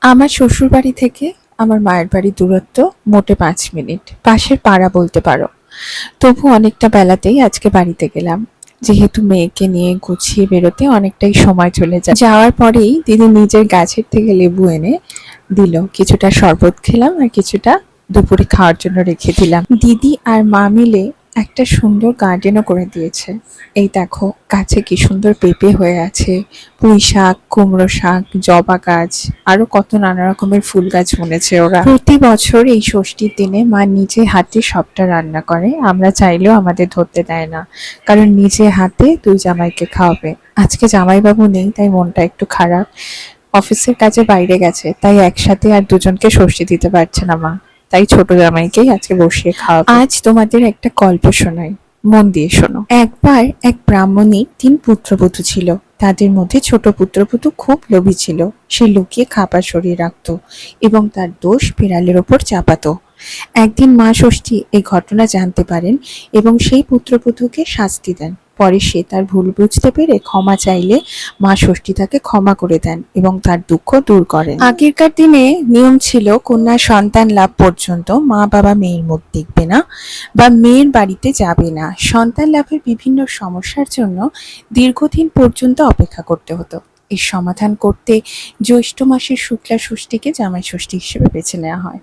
আমার শ্বশুরবাড়ি থেকে আমার মায়ের বাড়ির দূরত্ব মোটে ৫ মিনিট, পাশের পাড়া বলতে পারো। তবু অনেকটা বেলাতেই আজকে বাড়িতে গেলাম, যেহেতু মেয়েকে নিয়ে গুছিয়ে বেরোতে অনেকটাই সময় চলে যায়। যাওয়ার পরেই দিদি নিজের গাছের থেকে লেবু এনে দিল, কিছুটা শরবত খেলাম আর কিছুটা দুপুরে খাওয়ার জন্য রেখে দিলাম। দিদি আর মা মিলে একটা সুন্দর গার্ডেনও করে দিয়েছে। এই দেখো গাছে কি সুন্দর পেঁপে হয়ে আছে, পুঁই শাক, কুমড়ো শাক, জবা গাছ, আরো কত নানা রকমের ফুল গাছ বুনেছে ওরা। প্রতি বছর এই ষষ্ঠীর দিনে মা নিজে হাতে সবটা রান্না করে, আমরা চাইলেও আমাদের ধরতে দেয় না, কারণ নিজে হাতে দুই জামাইকে খাওয়াবে। আজকে জামাইবাবু নেই তাই মনটা একটু খারাপ, অফিসের কাজে বাইরে গেছে, তাই একসাথে আর দুজনকে ষষ্ঠী দিতে পারছে না মা, তাই ছোট জামাইকেই আজকে বসিয়ে খাওয়াবে। আজ তোমাদের একটা গল্প শোনাই, মন দিয়ে শোনো। একবার এক ব্রাহ্মণীর ৩ পুত্রবধূ ছিল। তাদের মধ্যে ছোট পুত্রবধূ খুব লোভী ছিল। সে লুকিয়ে খাবার সরিয়ে রাখতো এবং তার দোষ বিড়ালের ওপর চাপাতো। একদিন মা ষষ্ঠী এই ঘটনা জানতে পারেন এবং সেই পুত্রবধূকে শাস্তি দেন। পরে সে তার ভুল বুঝতে পেরে ক্ষমা চাইলে মা ষষ্ঠী তাকে ক্ষমা করে দেন এবং তার দুঃখ দূর করেন। আগেকার দিনে নিয়ম ছিল কন্যা সন্তান লাভ পর্যন্ত মা বাবা মেয়ের মুখ দেখবে না বা মেয়ের বাড়িতে যাবে না। সন্তান লাভের বিভিন্ন সমস্যার জন্য দীর্ঘদিন পর্যন্ত অপেক্ষা করতে হতো। এর সমাধান করতে জ্যৈষ্ঠ মাসের শুক্লা ষষ্ঠীকে জামাই ষষ্ঠী হিসেবে বেছে নেওয়া হয়।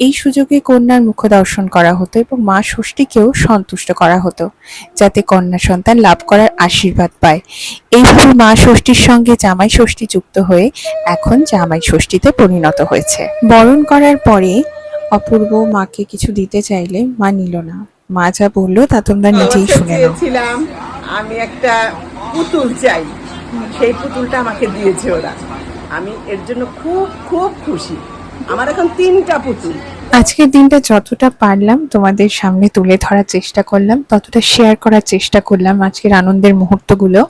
এই সুযোগে কন্যার মুখ দর্শন করা হতো এবং মা ষষ্ঠীকেও সন্তুষ্ট করা হতো, যাতে কন্যা সন্তান লাভ করার আশীর্বাদ পায়। এইভাবে মা ষষ্ঠীর সঙ্গে জামাই ষষ্ঠী যুক্ত হয়ে এখন জামাই ষষ্ঠীতে পরিণত হয়েছে। বরণ করার পরে অপূর্ব মাকে কিছু দিতে চাইলে মা নিল না। মা যা বললো তা তোমরা নিজেই শুনে নাও। আমি একটা পুতুল চাই, সেই পুতুলটা আমাকে দিয়েছে ওরা। আমি এর জন্য খুব খুব খুশি। আমার এখন ৩টা পুতুল। আজকের দিনটা যতটা পারলাম তোমাদের সামনে তুলে ধরার চেষ্টা করলাম, ততটা শেয়ার করার চেষ্টা করলাম আজকের আনন্দের মুহূর্তগুলো।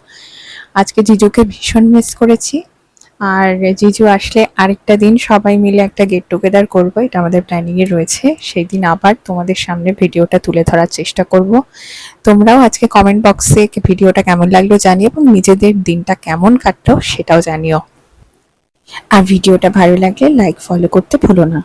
আজকে জিজুকে ভীষণ মিস করেছি, আর জিজু আসলে আরেকটা দিন সবাই মিলে একটা গেট টুগেদার করবো, এটা আমাদের প্ল্যানিংয়ে রয়েছে। সেই দিন আবার তোমাদের সামনে ভিডিওটা তুলে ধরার চেষ্টা করব। তোমরাও আজকে কমেন্ট বক্সে ভিডিওটা কেমন লাগলো জানিও এবং নিজেদের দিনটা কেমন কাটলো সেটাও জানিও। আর ভিডিওটা ভালো লাগলে লাইক ফলো করতে ভুলো না।